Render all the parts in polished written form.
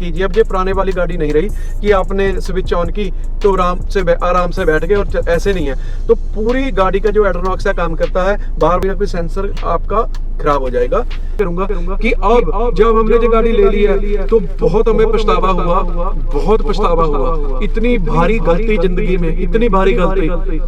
कीजिए। अब ये पुराने वाली गाड़ी नहीं रही कि आपने स्विच ऑन की तो आराम से बैठ गए, और ऐसे नहीं है। तो पूरी गाड़ी का जो एड्रोनॉक्स का काम करता है, बाहर भी कोई सेंसर आपका खराब हो जाएगा। करूंगा कि अब जब हमने जो गाड़ी ले ली है तो बहुत हमें पछतावा हुआ, बहुत पछतावा हुआ। इतनी भारी गलती जिंदगी में, इतनी भारी गलती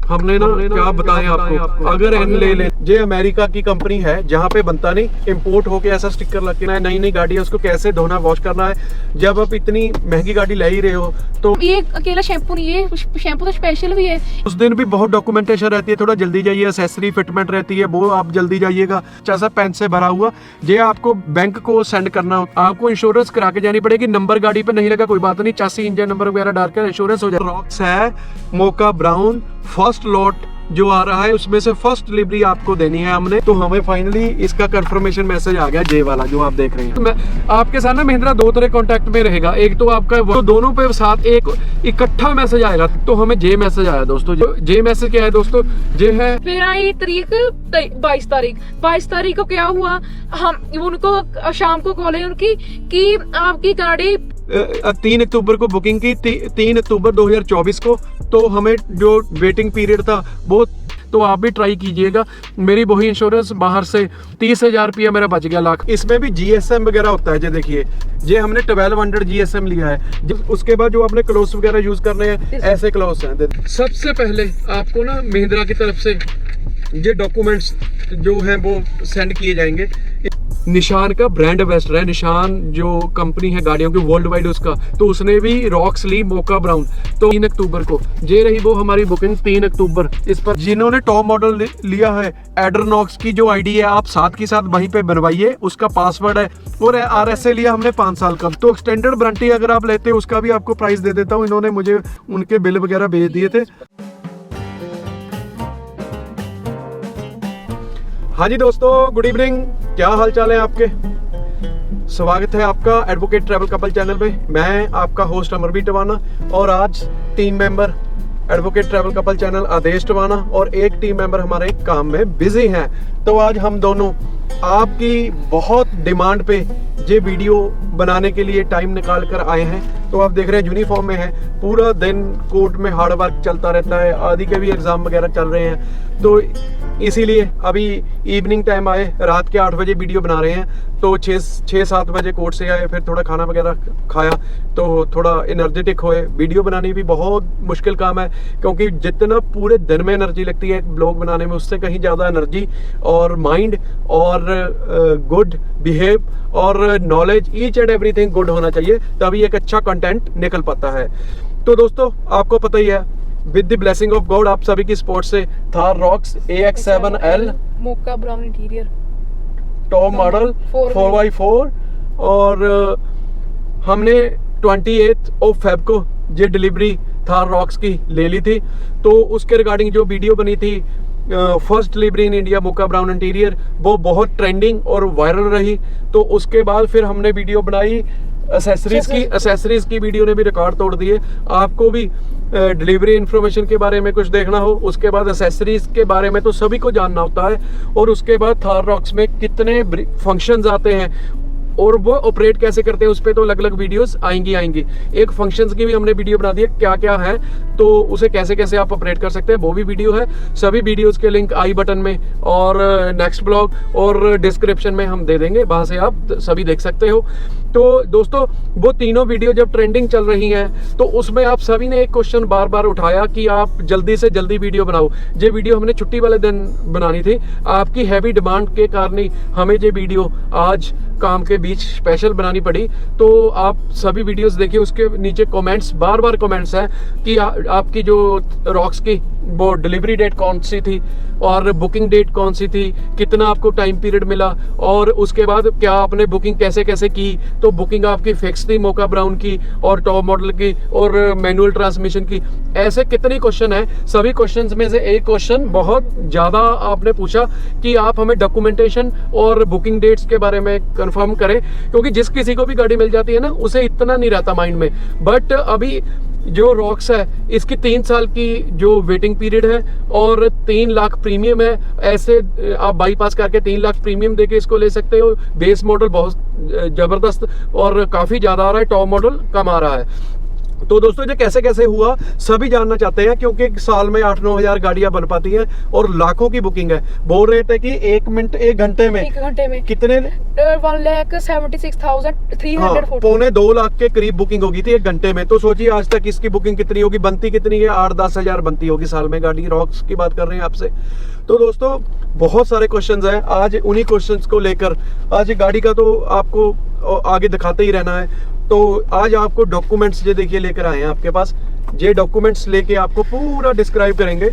हमने ना क्या बताएं आपको। अगर एन ले ले, ये अमेरिका की कंपनी है जहाँ पे बनता नहीं, इंपोर्ट होके ऐसा स्टिकर लग के नई नई गाड़ी है उसको कैसे धोना, वॉश करना है। जब आप इतनी महंगी गाड़ी ले ही रहे हो तो ये अकेला शैम्पू नहीं है, शैम्पू तो स्पेशल भी है। उस दिन भी बहुत डॉक्यूमेंटेशन रहती है, थोड़ा जल्दी जाइए। एक्सेसरी फिटमेंट रहती है, वो आप जल्दी जाइएगा। जैसा पेन से भरा हुआ ये आपको बैंक को सेंड करना, आपको इंश्योरेंस करा के जानी पड़ेगी। नंबर गाड़ी पे नहीं लगा कोई बात नहीं, चासी इंजन नंबर वगैरह डालकर इंश्योरेंस हो जाए। रॉक्स है मोका ब्राउन, फर्स्ट लॉट जो आ रहा है उसमें से फर्स्ट डिलीवरी आपको देनी है हमने। तो हमें फाइनली इसका कंफर्मेशन मैसेज आ गया, जे वाला जो आप देख रहे हैं। मैं आपके साथ ना महिंद्रा दो तरह कांटेक्ट में रहेगा, एक तो आपका तो दोनों पे साथ एक इकट्ठा मैसेज आएगा। तो हमें जे मैसेज आया दोस्तों। जे मैसेज क्या है दोस्तों, जे है फिर आई तारीख 22 तारीख को क्या हुआ, हम उनको शाम को कॉल है उनकी कि आपकी गाड़ी 3 अक्टूबर को बुकिंग की, 3 अक्टूबर 2024 को। तो हमें जो वेटिंग पीरियड था वो, तो आप भी ट्राई कीजिएगा। मेरी वही इंश्योरेंस बाहर से 30,000 रुपया मेरा बच गया लाख। इसमें भी GSM वगैरह होता है। ये देखिए, ये हमने 1200 GSM लिया है। उसके बाद जो आपने क्लोज वगैरह यूज करने हैं, ऐसे क्लोज हैं। सबसे पहले आपको ना महिंद्रा की तरफ से ये डॉक्यूमेंट्स जो हैं वो सेंड किए जाएंगे। निशान का ब्रांड एम्बेसडर है, निशान जो कंपनी है गाड़ियों की वर्ल्ड वाइड उसका, तो उसने भी रॉक्स ली मोका ब्राउन। तो 3 अक्टूबर को ये रही वो हमारी बुकिंग 3 अक्टूबर। इस पर जिन्होंने टॉप मॉडल लिया है, एड्रोनॉक्स की जो आईडी है आप साथ की साथ वहीं पे बनवाइए, उसका पासवर्ड है। और RSA लिया हमने 5 साल का। तो एक्सटेंडेड वारंटी अगर आप लेते हैं उसका भी आपको प्राइस दे देता हूँ। इन्होंने मुझे उनके बिल वगैरह भेज दिए थे। हाँ जी दोस्तों, गुड इवनिंग, क्या हाल चाल है आपके। स्वागत है आपका एडवोकेट ट्रैवल कपल चैनल पे। मैं आपका होस्ट अमरवीर टवाना और आज team member advocate travel couple channel Adesh Tawana और एक टीम मेंबर हमारे काम में बिजी हैं। तो आज हम दोनों आपकी बहुत डिमांड पे ये वीडियो बनाने के लिए टाइम निकाल कर आए हैं। तो आप देख रहे हैं यूनिफॉर्म में है, पूरा दिन कोर्ट में हार्ड वर्क चलता रहता है, आदि के भी एग्जाम वगैरह चल रहे हैं। तो इसीलिए अभी इवनिंग टाइम आए, रात के 8 बजे वीडियो बना रहे हैं। तो 6-7 बजे कोर्ट से आए, फिर थोड़ा खाना वगैरह खाया तो थोड़ा एनर्जेटिक होए। वीडियो बनानी भी बहुत मुश्किल काम है, क्योंकि जितना पूरे दिन में एनर्जी लगती है एक ब्लॉग बनाने में, उससे कहीं ज़्यादा एनर्जी और माइंड और गुड बिहेव और knowledge, each and everything good होना चाहिए, तभी एक अच्छा कंटेंट निकल पाता है। तो दोस्तों आपको पता ही है, with the blessing of God आप सभी की सपोर्ट से Thar Roxx AX7L mocha brown interior top model 4x4 और हमने 28 फेब को ये डिलीवरी थार रॉक्स की ले ली थी। तो उसके रिगार्डिंग जो वीडियो बनी थी first delivery in India mocha brown interior, वो बहुत ट्रेंडिंग और वायरल रही। तो उसके बाद फिर हमने वीडियो बनाई एसेसरीज की वीडियो ने भी रिकॉर्ड तोड़ दिए। आपको भी डिलीवरी इन्फॉर्मेशन के बारे में कुछ देखना हो, उसके बाद एसेसरीज के बारे में तो सभी को जानना होता है, और उसके बाद थार रॉक्स में कितने फंक्शंस आते हैं और वो ऑपरेट कैसे करते हैं, उस पर तो अलग अलग वीडियोस आएंगी। एक फंक्शंस की भी हमने वीडियो बना दी है, क्या क्या है तो उसे कैसे कैसे आप ऑपरेट कर सकते हैं, वो भी वीडियो है। सभी वीडियोस के लिंक आई बटन में और नेक्स्ट ब्लॉग और डिस्क्रिप्शन में हम दे देंगे, वहां से आप सभी देख सकते हो। तो दोस्तों वो तीनों वीडियो जब ट्रेंडिंग चल रही हैं तो उसमें आप सभी ने एक क्वेश्चन बार बार उठाया कि आप जल्दी से जल्दी वीडियो बनाओ। ये वीडियो हमने छुट्टी वाले दिन बनानी थी, आपकी हैवी डिमांड के कारण ही हमें ये वीडियो आज काम के बीच स्पेशल बनानी पड़ी। तो आप सभी वीडियोस देखिए, उसके नीचे कमेंट्स बार बार कमेंट्स हैं कि आपकी जो रॉक्स की वो डिलीवरी डेट कौन सी थी और बुकिंग डेट कौन सी थी, कितना आपको टाइम पीरियड मिला, और उसके बाद क्या आपने बुकिंग कैसे कैसे की। तो बुकिंग आपकी फिक्स थी मोका ब्राउन की और टॉप मॉडल की और मैनुअल ट्रांसमिशन की, ऐसे कितने क्वेश्चन हैं। सभी क्वेश्चंस में से एक क्वेश्चन बहुत ज़्यादा आपने पूछा कि आप हमें डॉक्यूमेंटेशन और बुकिंग डेट्स के बारे में कंफर्म करें, क्योंकि जिस किसी को भी गाड़ी मिल जाती है ना, उसे इतना नहीं रहता माइंड में। बट अभी जो रॉक्स है इसकी 3 साल की जो वेटिंग पीरियड है और 3 लाख प्रीमियम है। ऐसे आप बाईपास करके 3 लाख प्रीमियम देके इसको ले सकते हो। बेस मॉडल बहुत जबरदस्त और काफ़ी ज़्यादा आ रहा है, टॉप मॉडल कम आ रहा है। तो दोस्तों ये कैसे कैसे हुआ सभी जानना चाहते हैं, क्योंकि एक साल में 8-9 हज़ार गाड़ियां बन पाती हैं और लाखों की बुकिंग है। बोल रहे थे कि 1 घंटे में कितने 1,76,340 पौने 2 लाख के करीब बुकिंग होगी थी 1 घंटे में। तो सोचिए आज तक इसकी बुकिंग कितनी होगी, बनती कितनी है, 8-10 हज़ार बनती होगी साल में गाड़ी। रॉक्स की बात कर रहे हैं आपसे। तो दोस्तों बहुत सारे क्वेश्चंस हैं, आज उन्हीं क्वेश्चंस को लेकर आज गाड़ी का तो आपको आगे दिखाते ही रहना है। तो आज आपको डॉक्यूमेंट्स ये देखिए लेकर आए हैं आपके पास। ये डॉक्यूमेंट्स लेके आपको पूरा डिस्क्राइब करेंगे।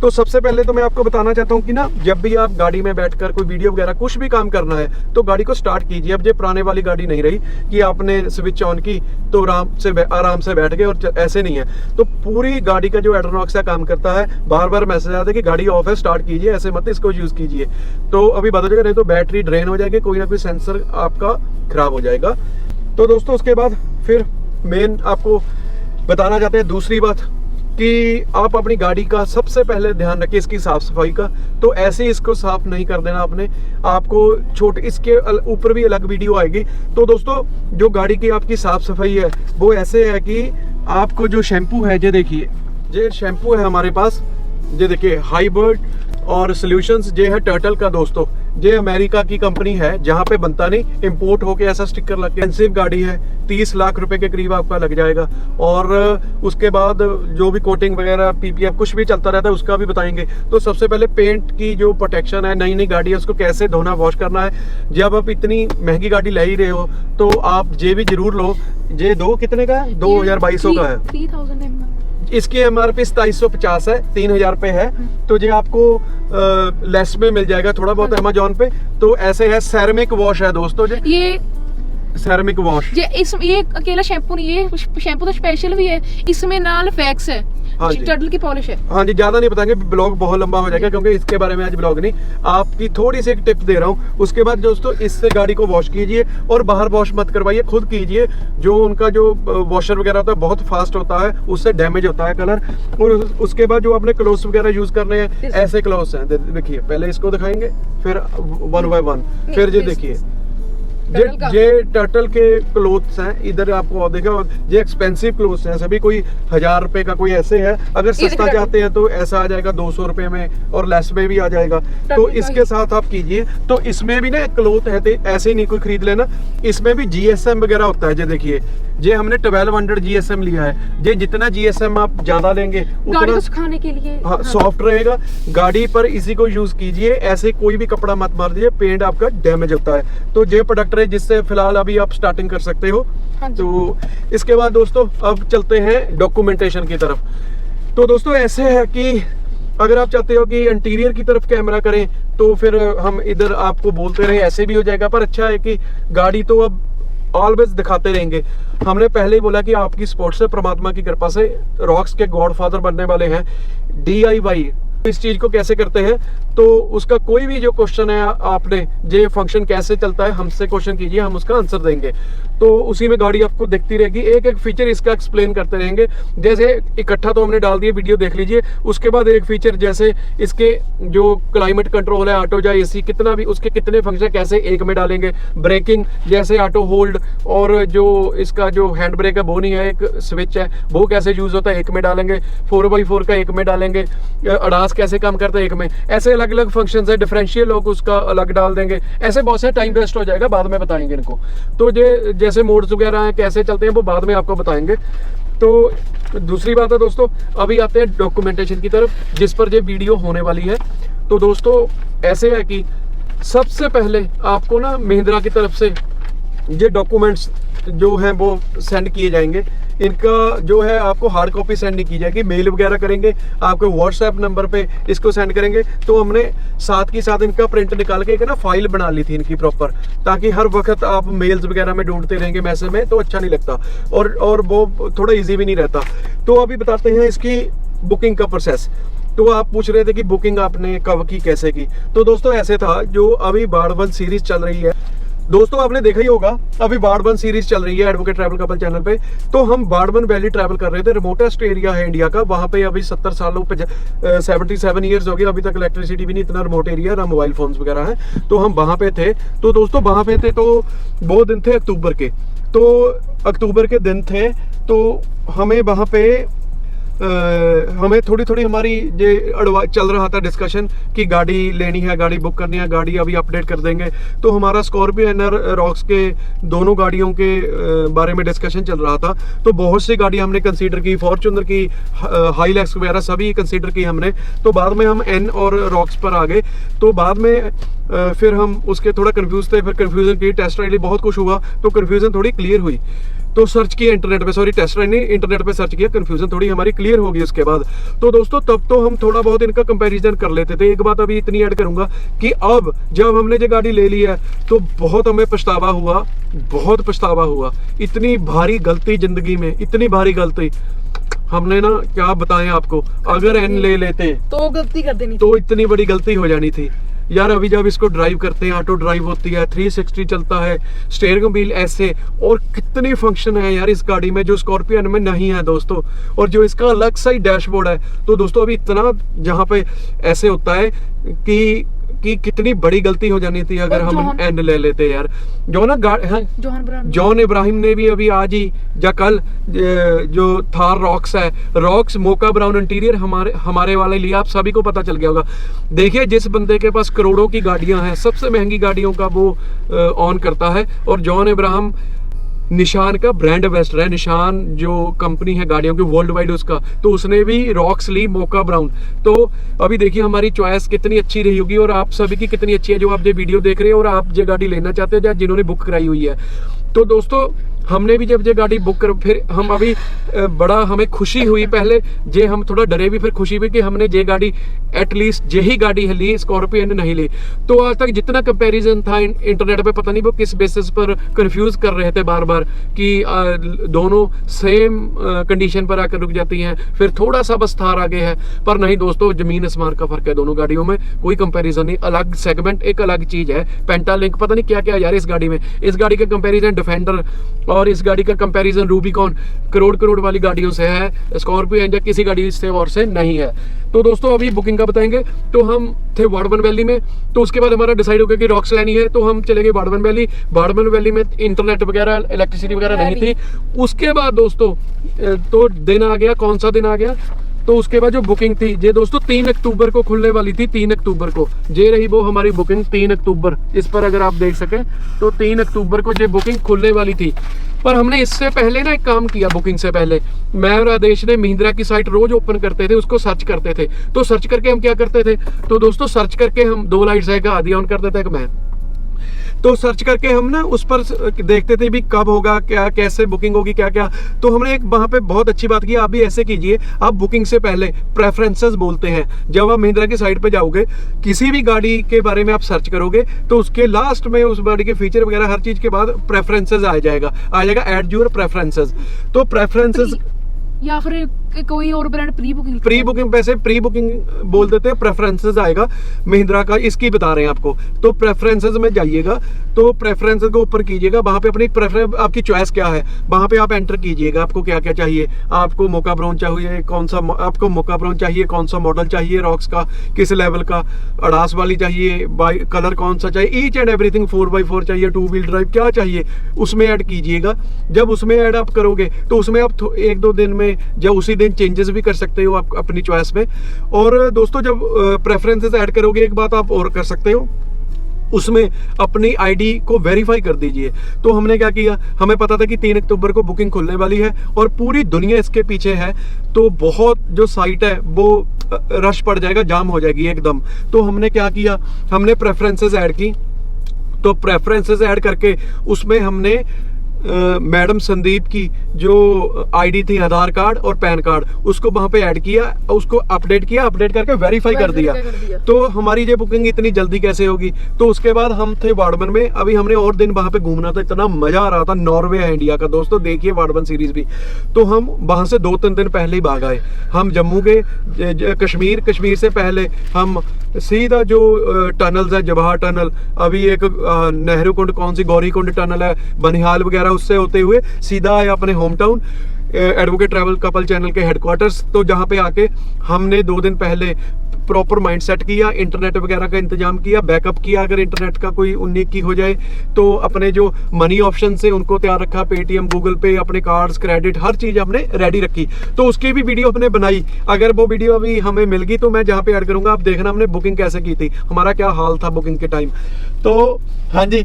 तो सबसे पहले तो मैं आपको बताना चाहता हूँ कि ना, जब भी आप गाड़ी में बैठकर कोई वीडियो वगैरह कुछ भी काम करना है तो गाड़ी को स्टार्ट कीजिए। अब ये पुराने वाली गाड़ी नहीं रही कि आपने स्विच ऑन की तो आराम से बैठ गए, और ऐसे नहीं है। तो पूरी गाड़ी का जो एड्रोनॉक्स का काम करता है, बार बार मैसेज आता है कि गाड़ी ऑफ है, स्टार्ट कीजिए, ऐसे मत इसको यूज कीजिए। तो अभी बता देगा, नहीं तो बैटरी ड्रेन हो जाएगी, कोई ना कोई सेंसर आपका खराब हो जाएगा। तो दोस्तों उसके बाद फिर मेन आपको बताना चाहते हैं दूसरी बात कि आप अपनी गाड़ी का सबसे पहले ध्यान रखिए इसकी साफ सफाई का। तो ऐसे ही इसको साफ नहीं कर देना आपने, आपको छोटे इसके ऊपर भी अलग वीडियो आएगी। तो दोस्तों जो गाड़ी की आपकी साफ सफाई है वो ऐसे है कि आपको जो शैम्पू है, ये देखिए, ये शैम्पू है हमारे पास, ये देखिए हाईबर्ड और सॉल्यूशंस, ये है टर्टल का दोस्तों। ये अमेरिका की कंपनी है, जहाँ पे बनता नहीं, इंपोर्ट होके ऐसा स्टिकर लग के। एक्सपेंसिव गाड़ी है, 30 लाख रुपए के करीब आपका लग जाएगा। और उसके बाद जो भी कोटिंग वगैरह पीपीएफ कुछ भी चलता रहता है उसका भी बताएंगे। तो सबसे पहले पेंट की जो प्रोटेक्शन है, नई गाड़ी है उसको कैसे धोना, वॉश करना है। जब आप इतनी महंगी गाड़ी ले ही रहे हो तो आप ये भी जरूर लो। ये कितने का है? 2200 का है। 3000 इसकी MRP 2750 है, 3000 पे है। तो ये आपको लेस में मिल जाएगा थोड़ा बहुत अमेजोन पे। तो ऐसे है, सेरेमिक वॉश है दोस्तों, ये सेरेमिक वॉश। ये अकेला शैम्पू नहीं, ये शैम्पू तो स्पेशल भी है, इसमें नाल फैक्स है, टर्टल की पॉलिश है। हाँ जी, ज्यादा नहीं बताएंगे, ब्लॉग बहुत लंबा हो जाएगा, क्योंकि इसके बारे में आज ब्लॉग नहीं, आपकी थोड़ी सी एक टिप दे रहा हूँ। उसके बाद दोस्तों इससे गाड़ी को वॉश कीजिए और बाहर वॉश मत करवाइए, खुद कीजिए। जो उनका जो वॉशर वगैरह होता है बहुत फास्ट होता है, उससे डैमेज होता है कलर। और उसके बाद जो आपने क्लोथ्स वगैरह यूज करने हैं, ऐसे क्लोथ्स हैं, देखिए पहले इसको दिखाएंगे फिर 1 by 1, फिर ये देखिए ये टर्टल के क्लोथ्स हैं। इधर आपको देखा, ये एक्सपेंसिव क्लोथ्स हैं सभी, कोई 1000 रुपए का कोई ऐसे है। अगर सस्ता चाहते हैं तो ऐसा आ जाएगा 200 रुपए में, और लेस में भी आ जाएगा। तो इसके साथ आप कीजिए। तो इसमें भी ना क्लोथ है, ऐसे ही नहीं कोई खरीद लेना, इसमें भी GSM वगैरह होता है। ये देखिए, ये हमने 1200 GSM लिया है। ये जितना GSM आप ज्यादा लेंगे उतना सुखाने के लिए सॉफ्ट रहेगा गाड़ी पर। इसी को यूज कीजिए, ऐसे कोई भी कपड़ा मत मार दीजिए, पेंट आपका डैमेज होता है। तो ये प्रोडक्ट है जिससे फिलहाल अभी आप स्टार्टिंग कर सकते हो। तो इसके बाद दोस्तों अब चलते हैं डॉक्यूमेंटेशन की तरफ। तो दोस्तों ऐसे है कि अगर आप चाहते हो कि इंटीरियर की तरफ कैमरा करें तो फिर हम इधर आपको बोलते रहे, ऐसे भी हो जाएगा। पर अच्छा है कि गाड़ी तो अब ऑलवेज दिखाते रहेंगे। हमने पहले ही बोला कि आपकी स्पोर्ट्स से परमात्मा की कृपा से रॉक्स के गॉडफादर बनने वाले हैं। DIY इस चीज को कैसे करते हैं, तो उसका कोई भी जो क्वेश्चन है, आपने ये फंक्शन कैसे चलता है, हमसे क्वेश्चन कीजिए, हम उसका आंसर देंगे। तो उसी में गाड़ी आपको दिखती रहेगी, एक एक फीचर इसका एक्सप्लेन करते रहेंगे। जैसे इकट्ठा तो हमने डाल दिया, वीडियो देख लीजिए। उसके बाद एक फीचर जैसे इसके जो क्लाइमेट कंट्रोल है, ऑटो या AC, कितना भी उसके कितने फंक्शन कैसे एक में डालेंगे। ब्रेकिंग जैसे ऑटो होल्ड, और जो इसका जो हैंड ब्रेक है वो नहीं है, एक स्विच है, वो कैसे यूज होता है एक में डालेंगे। 4x4 का एक में डालेंगे। अडास कैसे काम करता है एक में। ऐसे अलग अलग फंक्शंस है। डिफरेंशियल लोग उसका अलग डाल देंगे। ऐसे बहुत से टाइम वेस्ट हो जाएगा, बाद में बताएंगे इनको। तो ये जैसे मोड्स वगैरह हैं कैसे चलते हैं वो बाद में आपको बताएंगे। तो दूसरी बात है दोस्तों, अभी आते हैं डॉक्यूमेंटेशन की तरफ, जिस पर ये वीडियो होने वाली है। तो दोस्तों ऐसे है कि सबसे पहले आपको ना महिंद्रा की तरफ से ये डॉक्यूमेंट्स जो हैं वो सेंड किए जाएंगे। इनका जो है आपको हार्ड कॉपी सेंड नहीं की जाएगी, मेल वगैरह करेंगे, आपको व्हाट्सएप नंबर पे इसको सेंड करेंगे। तो हमने साथ के साथ इनका प्रिंट निकाल के एक ना फाइल बना ली थी इनकी प्रॉपर, ताकि हर वक्त आप मेल्स वगैरह में ढूंढते रहेंगे मैसेज में, तो अच्छा नहीं लगता और वो थोड़ा ईजी भी नहीं रहता। तो अभी बताते हैं इसकी बुकिंग का प्रोसेस। तो आप पूछ रहे थे कि बुकिंग आपने कब की, कैसे की। तो दोस्तों ऐसे था, जो अभी बाड़ 1 सीरीज चल रही है, दोस्तों आपने देखा ही होगा अभी बाड़बन सीरीज चल रही है एडवोकेट ट्रैवल कपल चैनल पे। तो हम बाड़बन वैली ट्रैवल कर रहे थे, रिमोटेस्ट एरिया है इंडिया का। वहां पे अभी 70 सालों पे 77 ईयर्स हो गए, अभी तक इलेक्ट्रिसिटी भी नहीं, इतना रिमोट एरिया, ना मोबाइल फोन्स वगैरह है। तो हम वहां पे थे। तो दोस्तों वहां पे थे तो वो दिन थे अक्टूबर के। तो अक्टूबर के दिन थे तो हमें वहां पे हमें थोड़ी थोड़ी हमारी जो चल रहा था डिस्कशन कि गाड़ी लेनी है, गाड़ी बुक करनी है, गाड़ी अभी अपडेट कर देंगे। तो हमारा स्कॉर्पियो एंड रॉक्स के दोनों गाड़ियों के बारे में डिस्कशन चल रहा था। तो बहुत सी गाड़ियां हमने कंसीडर की, फॉर्च्यूनर की, हाईलैक्स वगैरह सभी कंसीडर की हमने। तो बाद में हम एन और रॉक्स पर आ गए। तो बाद में फिर हम उसके थोड़ा कंफ्यूज थे, फिर कंफ्यूजन की, टेस्ट राइड बहुत कुछ हुआ तो कंफ्यूजन थोड़ी क्लियर हुई। तो सर्च किया इंटरनेट पे, सॉरी टेस्ट राइड नहीं, इंटरनेट पे सर्च किया, कंफ्यूजन थोड़ी हमारी क्लियर होगी उसके बाद। तो दोस्तों तब तो हम थोड़ा बहुत इनका कंपैरिजन कर लेते थे। एक बात अभी इतनी ऐड करूंगा कि अब जब हमने ये गाड़ी ले ली है तो बहुत हमें पछतावा हुआ, बहुत पछतावा हुआ। इतनी भारी गलती जिंदगी में, इतनी भारी गलती हमने ना क्या बताएं आपको। अगर एन ले लेते तो गलती कर देनी, तो इतनी बड़ी गलती हो जानी थी यार। अभी जब इसको ड्राइव करते हैं, ऑटो ड्राइव होती है, 360 चलता है, स्टीयरिंग व्हील ऐसे, और कितने फंक्शन है यार इस गाड़ी में जो स्कॉर्पियो में नहीं है दोस्तों। और जो इसका अलग सा ही डैशबोर्ड है। तो दोस्तों अभी इतना जहाँ पे ऐसे होता है कि कितनी बड़ी गलती हो जानी थी अगर हम एन ले लेते यार। जो ना जॉन इब्राहिम ने भी अभी आज ही या कल जो थार रॉक्स है, रॉक्स मोका ब्राउन इंटीरियर हमारे वाले लिए, आप सभी को पता चल गया होगा। देखिए जिस बंदे के पास करोड़ों की गाड़ियां हैं, सबसे महंगी गाड़ियों का वो ऑन करता है। और जॉन इब्राहिम निशान का ब्रांड एम्बेसडर है। निशान जो कंपनी है गाड़ियों की वर्ल्ड वाइड उसका, तो उसने भी रॉक्स ली मोका ब्राउन। तो अभी देखिए हमारी चॉइस कितनी अच्छी रही होगी और आप सभी की कितनी अच्छी है जो आप ये वीडियो देख रहे हैं और आप ये गाड़ी लेना चाहते हो या जिन्होंने बुक कराई हुई है। तो दोस्तों हमने भी जब ये गाड़ी बुक कर, फिर हम अभी बड़ा हमें खुशी हुई। पहले जे हम थोड़ा डरे भी, फिर खुशी हुई कि हमने ये गाड़ी एटलीस्ट यही गाड़ी है ली, स्कॉर्पियो ने नहीं ली। तो आज तक जितना कंपैरिजन था इंटरनेट पे, पता नहीं वो किस बेसिस पर कंफ्यूज कर रहे थे बार बार कि दोनों सेम कंडीशन पर आकर रुक जाती हैं, फिर थोड़ा सा बस थार आगे है। पर नहीं दोस्तों, जमीन आसमान का फर्क है दोनों गाड़ियों में, कोई कंपैरिजन नहीं। अलग सेगमेंट, एक अलग चीज है। पेंटालिंक, पता नहीं क्या क्या यार इस गाड़ी में। इस गाड़ी का कंपैरिजन डिफेंडर और इस गाड़ी का कंपैरिजन रूबिकॉन, करोड़ वाली गाड़ियों से है। स्कॉर्पियो या किसी गाड़ी से और से नहीं है। तो दोस्तों अभी बुकिंग का बताएंगे। तो हम थे बाड़बन वैली में, तो उसके बाद हमारा डिसाइड हो गया कि रॉक्स लेनी है, तो हम चले गए बाड़बन वैली। बाड़बन वैली में इंटरनेट वगैरह, इलेक्ट्रिसिटी वगैरह नहीं थी। उसके बाद दोस्तों तो दिन आ गया, कौन सा दिन आ गया, तो उसके बाद जो बुकिंग थी ये दोस्तों 3 अक्टूबर को खुलने वाली थी। 3 अक्टूबर को ये रही वो हमारी बुकिंग, 3 अक्टूबर। इस पर अगर आप देख सकें तो 3 अक्टूबर को ये बुकिंग खुलने वाली थी। पर हमने इससे पहले ना एक काम किया। बुकिंग से पहले मैं और आदेश ने महिंद्रा की साइट रोज ओपन करते थे, उसको सर्च करते थे। तो सर्च करके हम क्या करते थे, तो दोस्तों सर्च करके हम 2 लाइट्स है, आदि ऑन कर देते थे मैं। तो सर्च करके हम ना उस पर देखते थे भी कब होगा, क्या कैसे बुकिंग होगी, क्या क्या। तो हमने एक वहां पे बहुत अच्छी बात की, आप भी ऐसे कीजिए। आप बुकिंग से पहले प्रेफरेंसेस बोलते हैं। जब आप महिंद्रा की साइट पे जाओगे, किसी भी गाड़ी के बारे में आप सर्च करोगे तो उसके लास्ट में उस गाड़ी के फीचर वगैरह हर चीज के बाद प्रेफरेंसेस आ जाएगा ऐड योर प्रेफरेंसेस। तो प्रेफरेंसेस या फिर कोई और ब्रांड प्री बुकिंग वैसे प्री बुकिंग बोल देते हैं, प्रेफरेंसेस आएगा महिंद्रा का, इसकी बता रहे हैं आपको। तो प्रेफरेंसेस में जाइएगा, तो प्रेफरेंसेस को ऊपर कीजिएगा, वहां पे अपनी प्रेफरेंस, आपकी चॉइस क्या है वहां पे आप एंटर कीजिएगा। आपको क्या क्या चाहिए, आपको मोका ब्राउन चाहिए, कौन सा आपको मोका ब्राउन चाहिए, कौन सा मॉडल चाहिए, रॉक्स का किस लेवल का, अड़ास वाली चाहिए, बाई कलर कौन सा चाहिए, ईच एंड एवरीथिंग, 4x4 चाहिए, 2 व्हील ड्राइव, क्या चाहिए उसमें ऐड कीजिएगा। जब उसमें ऐड आप करोगे तो उसमें आप 1-2 दिन में या उसी दिन चेंजेस भी कर सकते हो आप अपनी चॉइस में। और दोस्तों जब प्रेफरेंसेस ऐड करोगे, एक बात आप और कर सकते हो, उसमें अपनी आईडी को वेरीफाई कर दीजिए। तो हमने क्या किया, हमें पता था कि 3 अक्टूबर को बुकिंग खुलने वाली है और पूरी दुनिया इसके पीछे है, तो बहुत जो साइट है वो रश पड़ जाएगा, जाम हो जाएगी एकदम। तो हमने क्या किया, हमने प्रेफरेंसेस ऐड की। तो प्रेफरेंसेस ऐड करके उसमें हमने मैडम संदीप की जो आईडी थी आधार कार्ड और पैन कार्ड, उसको वहां पे ऐड किया, उसको अपडेट किया, अपडेट करके वेरीफाई कर दिया। तो हमारी ये बुकिंग इतनी जल्दी कैसे होगी। तो उसके बाद हम थे वार्डमन में, अभी हमने और दिन वहां पे घूमना था, इतना मजा आ रहा था। नॉर्वे है इंडिया का दोस्तों, देखिए वार्डमन सीरीज भी। तो हम वहां से 2-3 दिन पहले ही भाग आए। हम जम्मू के कश्मीर से पहले हम सीधा जो टनल्स है, जवाहर टनल, अभी एक नेहरू कुंड, कौन सी गौरी कुंड टनल है, बनिहाल वगैरह, उससे होते हुए सीधा आए अपने home town advocate travel couple channel के हेडक्वार्टर्स। तो जहाँ पे आके हमने 2 दिन पहले प्रॉपर माइंड सेट किया, इंटरनेट वगैरह का इंतजाम किया, बैकअप किया अगर इंटरनेट का कोई 19 हो जाए तो। अपने जो मनी ऑप्शन से उनको तैयार रखा, पेटीएम, गूगल पे, अपने कार्ड्स, क्रेडिट, हर चीज हमने रेडी रखी। तो उसकी भी वीडियो हमने बनाई, अगर वो वीडियो अभी हमें मिल गई तो मैं जहाँ पे ऐड करूंगा, आप देखना हमने बुकिंग कैसे की थी, हमारा क्या हाल था बुकिंग के टाइम। तो हाँ जी,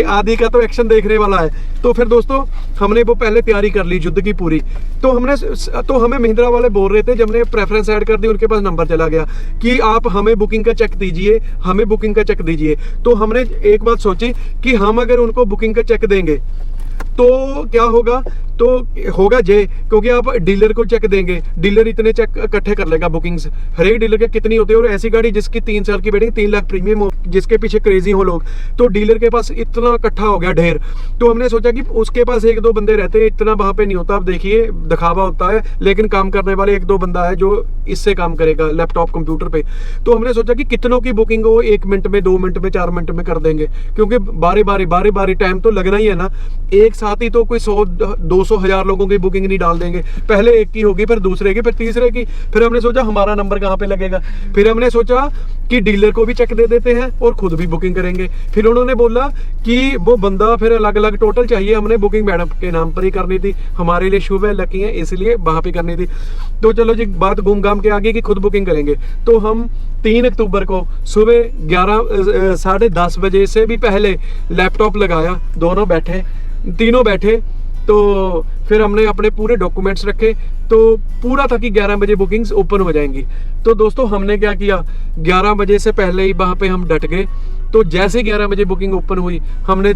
आदि का तो एक्शन देखने वाला है। तो फिर दोस्तों हमने वो पहले तैयारी कर ली युद्ध की पूरी। तो हमें महिंद्रा वाले बोल रहे थे, जब हमने प्रेफरेंस ऐड कर दी, उनके पास नंबर चला गया कि आप हमें बुकिंग का चेक दीजिए, हमें बुकिंग का चेक दीजिए। तो हमने एक बात सोची कि हम अगर उनको बुकिंग का चेक देंगे तो क्या होगा, तो होगा जे, क्योंकि आप डीलर को चेक देंगे, डीलर इतने चेक इकट्ठे कर लेगा बुकिंग्स। हर एक डीलर के कितनी होती है, और ऐसी गाड़ी जिसकी 3 साल की वेटिंग, 3 लाख प्रीमियम हो, जिसके पीछे क्रेजी हो लोग, तो डीलर के पास इतना इकट्ठा हो गया ढेर। तो हमने सोचा कि उसके पास 1-2 बंदे रहते हैं, इतना वहां पे नहीं होता। आप देखिए दिखावा होता है, लेकिन काम करने वाले 1-2 बंदा है जो इससे काम करेगा लैपटॉप कंप्यूटर पे। तो हमने सोचा कि कितनों की बुकिंग हो 1 मिनट में, 2 मिनट में, 4 मिनट में कर देंगे, क्योंकि बारी बारी टाइम तो लगना ही है ना। एक साथ ही तो कोई 100-200 हजार लोगों की बुकिंग नहीं डाल देंगे, पहले एक की होगी, फिर दूसरे की, फिर तीसरे की। फिर हमने सोचा हमारा नंबर कहाँ पे लगेगा। फिर हमने सोचा कि डीलर को भी चेक दे देते हैं और खुद भी बुकिंग करेंगे। फिर उन्होंने बोला कि वो बंदा फिर अलग अलग टोटल चाहिए, हमने बुकिंग मैडम के नाम पर ही करनी थी, हमारे लिए शुभ है, लकी है, इसलिए वहां पे करनी थी। तो चलो जी, बात घूम घाम के आगे कि खुद बुकिंग करेंगे। तो हम 3 अक्टूबर को सुबह 10:30 बजे से भी पहले लैपटॉप लगाया, तीनों बैठे। तो फिर हमने अपने पूरे डॉक्यूमेंट्स रखे, तो पूरा था कि 11 बजे बुकिंग्स ओपन हो जाएंगी। तो दोस्तों हमने क्या किया, 11 बजे से पहले ही वहां पे हम डट गए। तो जैसे 11 बजे बुकिंग ओपन हुई, हमने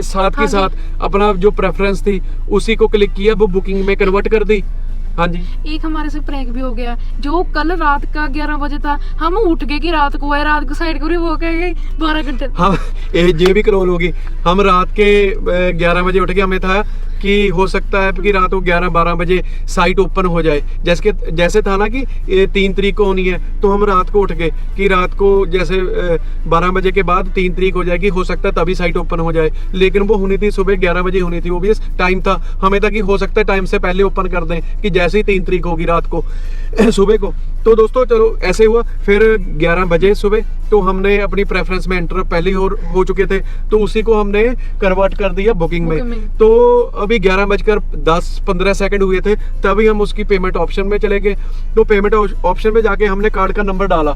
साथ के साथ अपना जो प्रेफरेंस थी उसी को क्लिक किया, वो बुकिंग में कन्वर्ट कर दी। हाँ जी, एक हमारे से प्रैंक भी हो गया, जो कल रात का 11 बजे था, हम उठ गए कि रात को है, रात को साइड करी वो गए 12 घंटे। हाँ, ये भी क्रॉल होगी। हम रात के 11 बजे उठ गए, हमें था कि हो सकता है कि रात को 11-12 बजे साइट ओपन हो जाए। जैसे था ना कि 3 तारीख को होनी है, तो हम रात को उठ गए कि रात को जैसे 12 बजे के बाद 3 तारीख हो जाएगी, हो सकता है तभी साइट ओपन हो जाए। लेकिन वो होनी थी सुबह 11 बजे होनी थी, ओबियस टाइम था। हमें था कि हो सकता है टाइम से पहले ओपन कर दें, कि जैसे ही 3 तारीख होगी रात को सुबह को। तो दोस्तों चलो ऐसे हुआ। फिर 11 बजे सुबह तो हमने अपनी प्रेफरेंस में एंटर पहले हो चुके थे, तो उसी को हमने कन्वर्ट कर दिया बुकिंग में। तो अभी 11:10-15 हुए थे, तभी हम उसकी पेमेंट ऑप्शन में चले गए। तो पेमेंट ऑप्शन में जाके हमने कार्ड का नंबर डाला,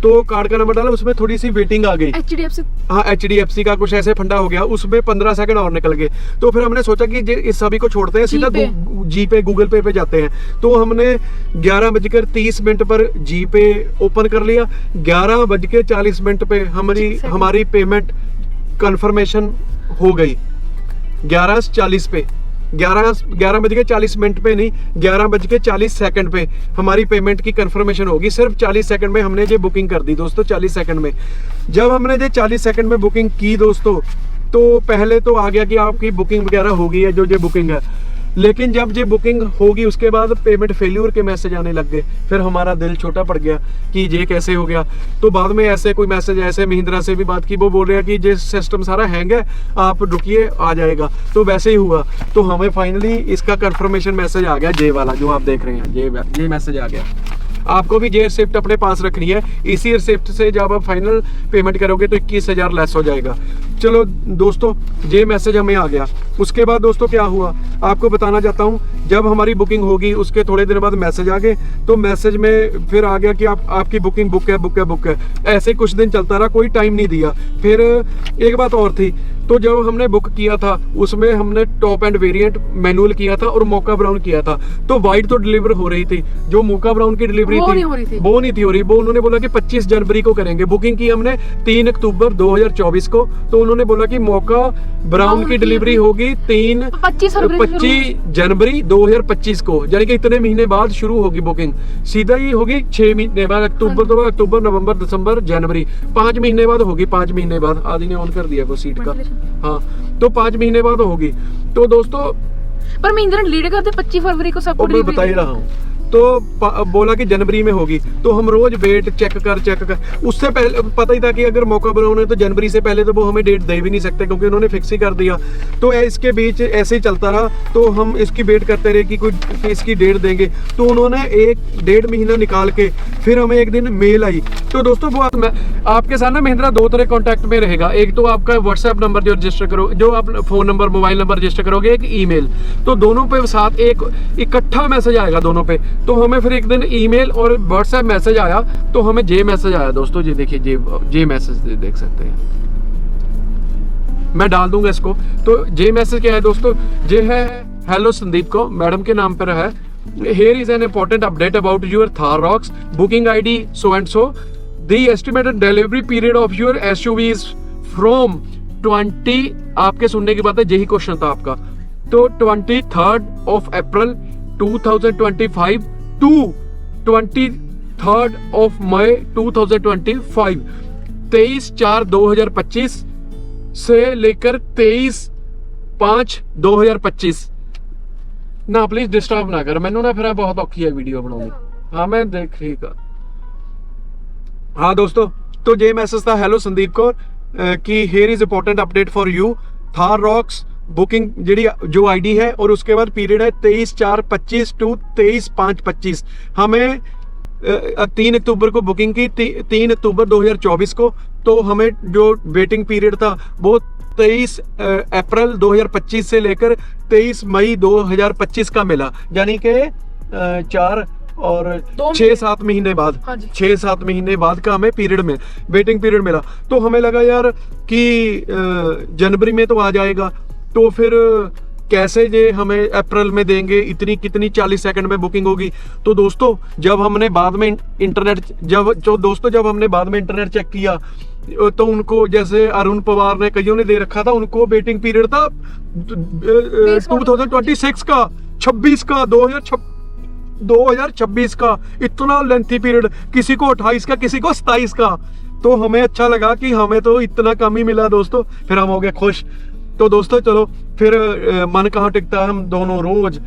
तो कार्ड का नंबर डाला, उसमें थोड़ी सी वेटिंग आ गई। HDFC, हाँ HDFC का कुछ ऐसे फंडा हो गया, उसमें 15 सेकंड और निकल गए। तो फिर हमने सोचा कि इस सभी को छोड़ते हैं, सीधा जी पे गूगल पे पे जाते हैं। तो हमने 11:30 पर जी पे ओपन कर लिया। 11:40 पे हमारी पेमेंट कंफर्मेशन हो गई। 11:40 पे 11:40 पे नहीं, 11:40 पे हमारी पेमेंट की कंफर्मेशन होगी। सिर्फ 40 सेकंड में हमने ये बुकिंग कर दी दोस्तों। 40 सेकंड में जब हमने ये 40 सेकंड में बुकिंग की दोस्तों, तो पहले तो आ गया कि आपकी बुकिंग वगैरह हो गई है, जो ये बुकिंग है। लेकिन जब ये बुकिंग होगी उसके बाद पेमेंट फेल्यूर के मैसेज आने लग गए। फिर हमारा दिल छोटा पड़ गया कि ये कैसे हो गया। तो बाद में ऐसे कोई मैसेज, ऐसे महिंद्रा से भी बात की, वो बोल रहे हैं कि ये सिस्टम सारा हैंग है, आप रुकिए आ जाएगा। तो वैसे ही हुआ। तो हमें फाइनली इसका कंफर्मेशन मैसेज आ गया, जे वाला जो आप देख रहे हैं, ये मैसेज आ गया। आपको भी ये रिसिप्ट अपने पास रखनी है। इसी रिसिप्ट से जब आप फाइनल पेमेंट करोगे तो 21,000 लेस हो जाएगा। चलो दोस्तों, ये मैसेज हमें आ गया। उसके बाद दोस्तों क्या हुआ आपको बताना चाहता हूँ। जब हमारी बुकिंग होगी उसके थोड़े दिन बाद मैसेज आ गए। तो मैसेज में फिर आ गया कि आपकी बुकिंग बुक है। ऐसे कुछ दिन चलता रहा, कोई टाइम नहीं दिया। फिर एक बात और थी, तो जब हमने बुक किया था उसमें हमने टॉप एंड वेरिएंट मैनुअल किया था और मोका ब्राउन किया था। तो वाइट तो डिलीवर हो रही थी, जो मोका ब्राउन की डिलीवरी डिलीवरी वो थी नहीं हो रही थी। वो नहीं थी हो रही। वो उन्होंने बोला कि 25 जनवरी को करेंगे। बुकिंग की हमने 3 अक्टूबर 2024 को। तो उन्होंने बोला कि मोका ब्राउन की डिलीवरी होगी 25 जनवरी 2025 को, यानी कि इतने महीने बाद शुरू होगी बुकिंग। सीधा ही होगी 6 महीने बाद, अक्टूबर तो अक्टूबर नवंबर दिसंबर जनवरी, 5 महीने बाद होगी। 5 महीने बाद आदि ने ऑन कर दिया वो सीट का, हाँ, तो 5 महीने बाद होगी। तो दोस्तों पर महिंद्रा लीड करते 25 फरवरी को सबको मैं बता ही रहा हूँ। तो बोला कि जनवरी में होगी। तो हम रोज डेट चेक कर उससे पहले पता ही था कि अगर मौका ब्राउन है तो जनवरी से पहले तो वो हमें डेट दे भी नहीं सकते, क्योंकि उन्होंने फिक्स ही कर दिया। तो इसके बीच ऐसे ही चलता रहा। तो हम इसकी वेट करते रहे कि इसकी डेट देंगे। तो उन्होंने 1-1.5 महीना निकाल के फिर हमें एक दिन मेल आई। तो दोस्तों वो आपके साथ ना महिंद्रा 2 तरह कॉन्टैक्ट में रहेगा। एक तो आपका व्हाट्सएप नंबर जो रजिस्टर करो, जो आप phone number mobile number register करोगे, एक ईमेल। तो दोनों पे साथ एक इकट्ठा मैसेज आएगा दोनों पे। तो हमें फिर एक दिन ईमेल और व्हाट्सएप मैसेज आया। तो हमें जे मैसेज आया दोस्तों, जी देखिए जे मैसेज देख सकते हैं, मैं डाल दूंगा इसको। तो जे मैसेज क्या है दोस्तों, जे है हेलो संदीप को, मैडम के नाम पर है। Here is an important update about your Thar Rocks booking ID so and so. The estimated delivery period of your SUV is from 20, आपके सुनने की बात है, यही क्वेश्चन था आपका। तो 23rd of April 2025 to 23rd of May 2025, 23/4/2025 से लेकर 23/5/2025 ना। प्लीज डिस्टर्ब ना कर, मैंने ना फिर बहुत औखी है वीडियो बनानी। हाँ मैं देख रही का। हाँ दोस्तों, तो ये मैसेज था हेलो संदीप कौर कि here is important update for you, Thar rocks booking जो आईडी है, और उसके बाद पीरियड है 23/4/25 टू 23/5/25। हमें 3 अक्टूबर को बुकिंग की, 3 अक्टूबर 2024 को। तो हमें जो वेटिंग पीरियड था वो 23 अप्रैल 2025 से लेकर 23 मई 2025 का मिला, यानी कि 4 और 6-7 महीने बाद, हाँ 6-7 महीने बाद का हमें पीरियड में वेटिंग पीरियड मिला। तो हमें लगा यार कि जनवरी में तो आ जाएगा, तो फिर कैसे ये हमें अप्रैल में देंगे, इतनी कितनी 40 सेकंड में बुकिंग होगी। तो दोस्तों जब हमने बाद में इंटरनेट चेक किया, तो उनको जैसे अरुण पवार ने कईयों ने दे रखा था, उनको वेटिंग पीरियड था 2026 का, 26 का, 2026 का। इतना लेंथी पीरियड, किसी को 28 का, किसी को 27 का। तो हमें अच्छा लगा कि हमें तो इतना कम ही मिला दोस्तों, फिर हम हो गए खुश। तो दोस्तों चलो फिर मन कहाँ टिकता है, हम दोनों रोज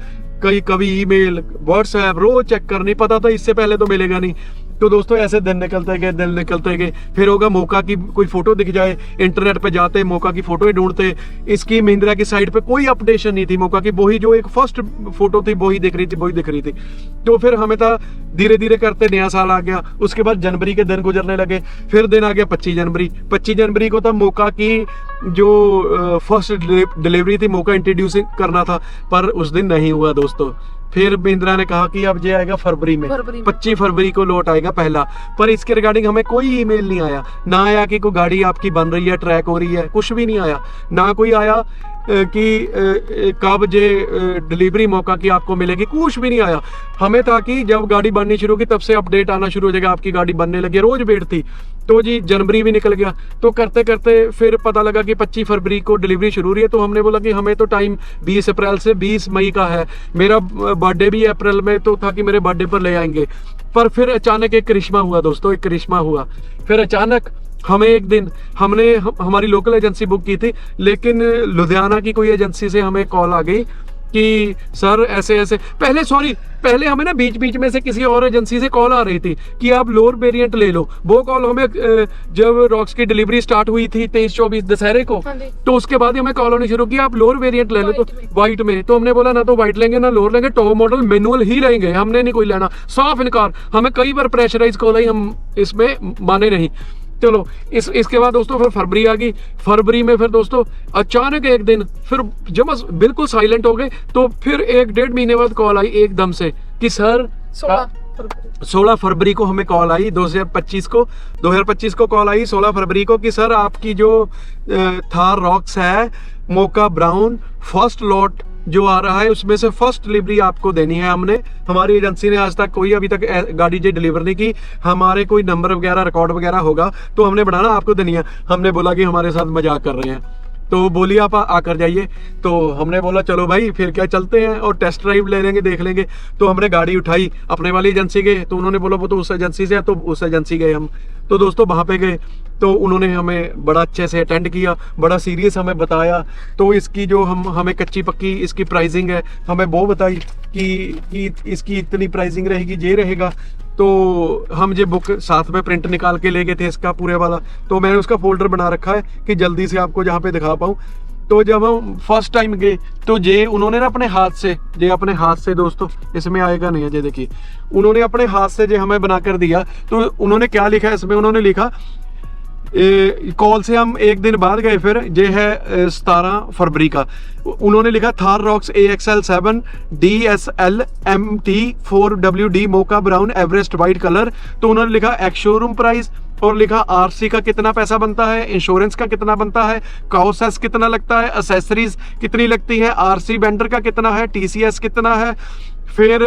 कभी ईमेल व्हाट्सएप रोज चेक कर, नहीं पता था इससे पहले तो मिलेगा नहीं। तो दोस्तों ऐसे दिन निकलते गए। फिर होगा मौका की कोई फोटो दिख जाए, इंटरनेट पे जाते मौका की फोटो ही ढूंढते। इसकी महिंद्रा की साइट पे कोई अपडेशन नहीं थी मौका की, वही जो एक फर्स्ट फोटो थी वही दिख रही थी। तो फिर हमें था धीरे धीरे करते नया साल आ गया, उसके बाद जनवरी के दिन गुजरने लगे। फिर दिन आ गया 25 जनवरी को था मौका की जो फर्स्ट डिलीवरी थी, मौका इंट्रोड्यूस करना था, पर उस दिन नहीं हुआ दोस्तों। फिर महिंद्रा ने कहा कि अब ये आएगा फरवरी में, 25 फरवरी को लौट आएगा पहला। पर इसके रिगार्डिंग हमें कोई ईमेल नहीं आया, ना आया कि कोई गाड़ी आपकी बन रही है, ट्रैक हो रही है, कुछ भी नहीं आया। ना कोई आया कि कब जे डिलीवरी मौका की आपको मिलेगी, कुछ भी नहीं आया। हमें था कि जब गाड़ी बननी शुरू की तब से अपडेट आना शुरू हो जाएगा, आपकी गाड़ी बनने लगी, रोज वेट थी। तो जी जनवरी भी निकल गया। तो करते करते फिर पता लगा कि 25 फरवरी को डिलीवरी शुरू हुई है। तो हमने बोला कि हमें तो टाइम 20 अप्रैल से 20 मई का है, मेरा बर्थडे भी अप्रैल में, तो था कि मेरे बर्थडे पर ले आएंगे। पर फिर अचानक एक करिश्मा हुआ दोस्तों, एक करिश्मा हुआ। फिर अचानक हमें एक दिन हमने हमारी लोकल एजेंसी बुक की थी, लेकिन लुधियाना की कोई एजेंसी से हमें कॉल आ गई कि सर ऐसे ऐसे, पहले हमें ना बीच में से किसी और एजेंसी से कॉल आ रही थी कि आप लोअर वेरिएंट ले लो। वो कॉल हमें जब रॉक्स की डिलीवरी स्टार्ट हुई थी 23-24 दशहरे को, तो उसके बाद ही हमें कॉल होनी शुरू की आप लोअर वेरिएंट ले लो, तो व्हाइट में। तो हमने बोला ना तो व्हाइट लेंगे ना लोअर लेंगे, टॉप मॉडल मैनुअल ही लेंगे, हमने नहीं कोई लेना, साफ इनकार। हमें कई बार प्रेशराइज कॉल आई, हम इसमें माने नहीं। चलो इसके बाद दोस्तों फिर फरवरी आ गई। फरवरी में फिर दोस्तों अचानक एक दिन फिर जब बिल्कुल साइलेंट हो गए, तो फिर 1-1.5 महीने बाद कॉल आई एकदम से कि सर 16 फरवरी को हमें कॉल आई, 2025 को कॉल आई 16 फरवरी को कि सर आपकी जो थार रॉक्स है मोका ब्राउन फर्स्ट लॉट जो आ रहा है उसमें से फर्स्ट डिलीवरी आपको देनी है। हमने, हमारी एजेंसी ने आज तक कोई अभी तक गाड़ी जो डिलीवर नहीं की। हमारे कोई नंबर वगैरह रिकॉर्ड वगैरह होगा तो हमने बनाना आपको देनी है। हमने बोला कि हमारे साथ मजाक कर रहे हैं, तो बोलिए आप आकर जाइए। तो हमने बोला चलो भाई फिर क्या, चलते हैं और टेस्ट ड्राइव ले लेंगे, देख लेंगे। तो हमने गाड़ी उठाई, अपने वाली एजेंसी गए, तो उन्होंने बोला वो तो उस एजेंसी से है, तो उस एजेंसी गए हम। तो दोस्तों वहाँ पे गए तो उन्होंने हमें बड़ा अच्छे से अटेंड किया, बड़ा सीरियस हमें बताया। तो इसकी जो हमें कच्ची पक्की इसकी प्राइसिंग है हमें वो बताई कि इसकी इतनी प्राइसिंग रहेगी, ये रहेगा। तो हम ये बुक साथ में प्रिंट निकाल के ले गए थे इसका पूरे वाला। तो मैंने उसका फोल्डर बना रखा है कि जल्दी से आपको जहाँ पे दिखा पाऊँ। तो जब हम फर्स्ट टाइम गए तो ये उन्होंने ना अपने हाथ से दोस्तों, इसमें आएगा नहीं है, ये देखिए उन्होंने अपने हाथ से जो हमें बना कर दिया। तो उन्होंने क्या लिखा है इसमें, उन्होंने लिखा कॉल से हम एक दिन बाद गए, फिर ये है 17 फरवरी का। उन्होंने लिखा Thar rocks AXL7 DSL MT 4WD मोका ब्राउन एवरेस्ट वाइट कलर। तो उन्होंने लिखा एक्स शोरूम प्राइस और लिखा आरसी का कितना पैसा बनता है, इंश्योरेंस का कितना बनता है, काउसेस कितना लगता है, एसेसरीज कितनी लगती है, आरसी वेंडर का कितना है, TCS कितना है, फिर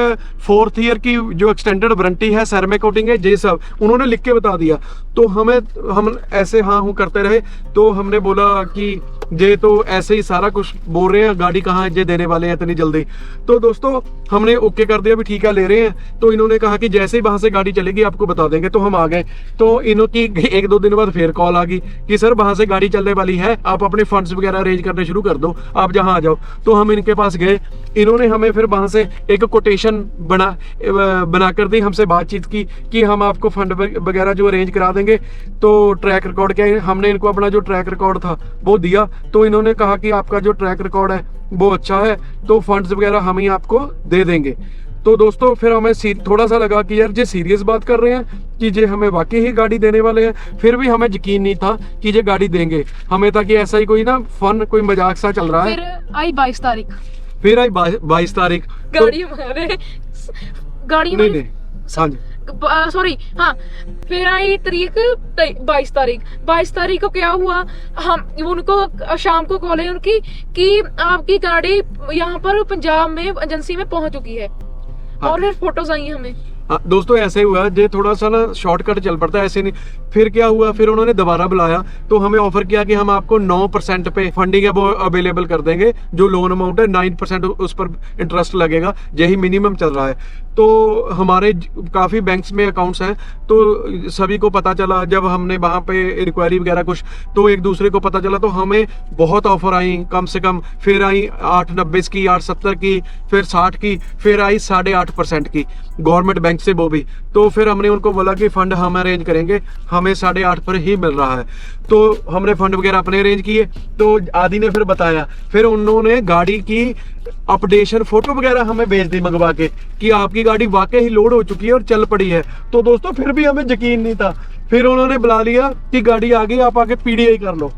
4th ईयर की जो एक्सटेंडेड वारंटी है, सर कोटिंग है, ये सब उन्होंने लिख के बता दिया। तो हम ऐसे हाँ हूँ करते रहे। तो हमने बोला कि ये तो ऐसे ही सारा कुछ बोल रहे हैं, गाड़ी कहाँ ये देने वाले हैं इतनी जल्दी। तो दोस्तों हमने ओके कर दिया, भी ठीक है ले रहे हैं। तो इन्होंने कहा कि जैसे ही वहाँ से गाड़ी चलेगी आपको बता देंगे। तो हम आ गए। तो इन्होंने 1-2 दिन बाद फिर कॉल आ गई कि सर वहाँ से गाड़ी चलने वाली है, आप अपने फंड्स वगैरह अरेंज करने शुरू कर दो, आप जहाँ आ जाओ। तो हम इनके पास गए, इन्होंने हमें फिर वहाँ से एक कोटेशन बना कर दी, हमसे बातचीत की कि हम आपको फंड वगैरह जो अरेंज करा देंगे। तो ट्रैक रिकॉर्ड क्या है, हमने इनको अपना जो ट्रैक रिकॉर्ड था वो दिया। तो इन्होंने कहा कि आपका जो ट्रैक रिकॉर्ड है वो अच्छा है, तो फंड्स वगैरह हम ही आपको दे देंगे। तो दोस्तों फिर हमें थोड़ा सा लगा कि यार ये सीरियस बात कर रहे हैं कि ये हमें वाकई ही गाड़ी देने वाले हैं। फिर भी हमें यकीन नहीं था कि ये गाड़ी देंगे हमें, था कि ऐसा ही कोई ना फन, कोई मजाक सा चल रहा है। फिर आई 22 तारीख, फिर आई 22 तारीख गाड़ी नहीं हाँ जी सॉरी हाँ, फिर आई तारीख 22 तारीख। 22 तारीख को क्या हुआ, हम उनको शाम को कॉल है उनकी कि आपकी गाड़ी यहाँ पर पंजाब में एजेंसी में पहुंच चुकी है। हाँ। और फिर फोटोज आई हमें। हाँ दोस्तों ऐसे हुआ, ये थोड़ा सा ना शॉर्टकट चल पड़ता है, ऐसे नहीं। फिर क्या हुआ, फिर उन्होंने दोबारा बुलाया तो हमें ऑफर किया कि हम आपको 9% पे फंडिंग है वो अवेलेबल कर देंगे। जो लोन अमाउंट है 9% उस पर इंटरेस्ट लगेगा, यही मिनिमम चल रहा है। तो हमारे काफ़ी बैंक्स में अकाउंट्स हैं, तो सभी को पता चला जब हमने वहाँ पे इंक्वायरी वगैरह कुछ, तो एक दूसरे को पता चला। तो हमें बहुत ऑफर आई, कम से कम फिर आई 8.90 की, 8.70 की, फिर 60 की, फिर आई 8.5% की गवर्नमेंट बैंक से वो भी। तो फिर हमने उनको बोला कि फंड हम अरेंज करेंगे, हमें 8.5 पर ही मिल रहा है। तो हमने फंड वगैरह अपने अरेंज किए। तो आदि ने फिर बताया, फिर उन्होंने गाड़ी की अपडेशन फोटो वगैरह हमें भेज दी मंगवा के कि आपकी गाड़ी वाकई ही लोड हो चुकी है और चल पड़ी है। तो दोस्तों फिर भी हमें यकीन नहीं था। फिर उन्होंने बुला लिया कि गाड़ी आ गई, आप आके PDI कर लो।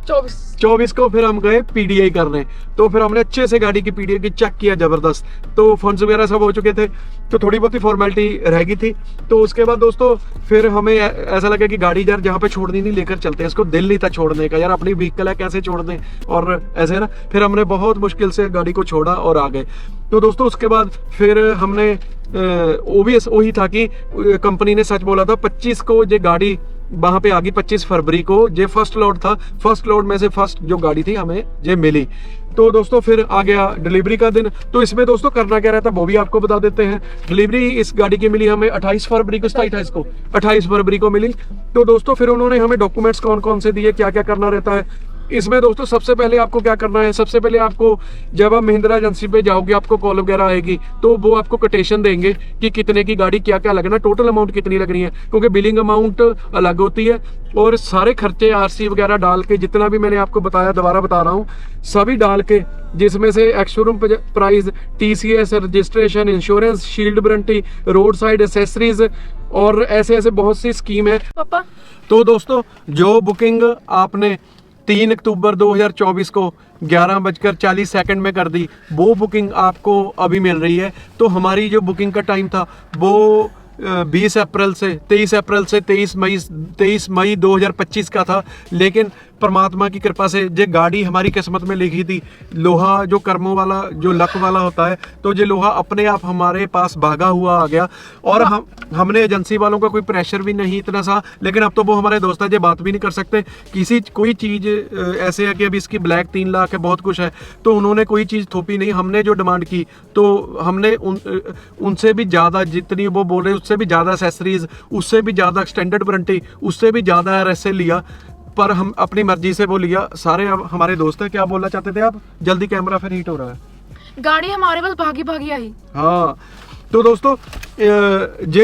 24 को फिर हम गए PDI करने। तो फिर हमने अच्छे से गाड़ी की PDI की चेक किया जबरदस्त। तो फंड्स वगैरह सब हो चुके थे, तो थोड़ी बहुत ही फॉर्मेलिटी रह गई थी। तो उसके बाद दोस्तों फिर हमें ऐसा लगा कि गाड़ी यार जहाँ पे छोड़नी नहीं लेकर चलते हैं, इसको दिल नहीं था छोड़ने का, यार अपनी व्हीकल है कैसे छोड़ दें, और ऐसे ना। फिर हमने बहुत मुश्किल से गाड़ी को छोड़ा और आ गए। तो दोस्तों उसके बाद फिर हमने ओबीएस वही था कि कंपनी ने सच बोला था। 25 को ये गाड़ी वहां पे आ गई, 25 फरवरी को। ये फर्स्ट लोड था, फर्स्ट लोड में से फर्स्ट जो गाड़ी थी हमें ये मिली। तो दोस्तों फिर आ गया डिलीवरी का दिन। तो इसमें दोस्तों करना क्या रहता है वो भी आपको बता देते हैं। डिलीवरी इस गाड़ी की मिली हमें 28 फरवरी को, 28 फरवरी को मिली। तो दोस्तों फिर उन्होंने हमें डॉक्यूमेंट्स कौन कौन से दिए, क्या क्या करना रहता है इसमें। दोस्तों सबसे पहले आपको क्या करना है, सबसे पहले आपको जब आप महिंद्रा एजेंसी पे जाओगे आपको कॉल वगैरह आएगी, तो वो आपको कोटेशन देंगे कि कितने की गाड़ी क्या क्या लगना, टोटल अमाउंट कितनी लग रही है, क्योंकि बिलिंग अमाउंट अलग होती है। और सारे खर्चे आरसी वगैरह डाल के, जितना भी मैंने आपको बताया दोबारा बता रहा हूँ, सभी डाल के, जिसमें से ex showroom price, TCS, registration, insurance, shield warranty, road side accessories और ऐसे ऐसे बहुत सी स्कीम है पापा। तो दोस्तों जो बुकिंग आपने 3 अक्टूबर 2024 को 11:40 में कर दी, वो बुकिंग आपको अभी मिल रही है। तो हमारी जो बुकिंग का टाइम था वो 23 अप्रैल से 23 मई 2025 का था, लेकिन परमात्मा की कृपा से ये गाड़ी हमारी किस्मत में लिखी थी। लोहा जो कर्मों वाला, जो लक वाला होता है, तो ये लोहा अपने आप हमारे पास भागा हुआ आ गया। और हमने एजेंसी वालों का कोई प्रेशर भी नहीं इतना सा, लेकिन अब तो वो हमारे दोस्त है, ये बात भी नहीं कर सकते। कोई चीज़ ऐसे है कि अभी इसकी ब्लैक 3 लाख है, बहुत कुछ है, तो उन्होंने कोई चीज़ थोपी नहीं। हमने जो डिमांड की तो हमने उनसे भी ज़्यादा, जितनी वो बोल रहे उससे भी ज़्यादा एक्सेसरीज, उससे भी ज़्यादा एक्सटेंडेड वारंटी, उससे भी ज़्यादा RSA लिया, पर हम अपनी मर्जी से वो लिया। सारे अब हमारे दोस्त हैं। क्या बोलना चाहते थे आप? जल्दी, कैमरा फिर हीट हो रहा है। गाड़ी हमारे पास भागी भागी आई। हाँ, तो दोस्तों जे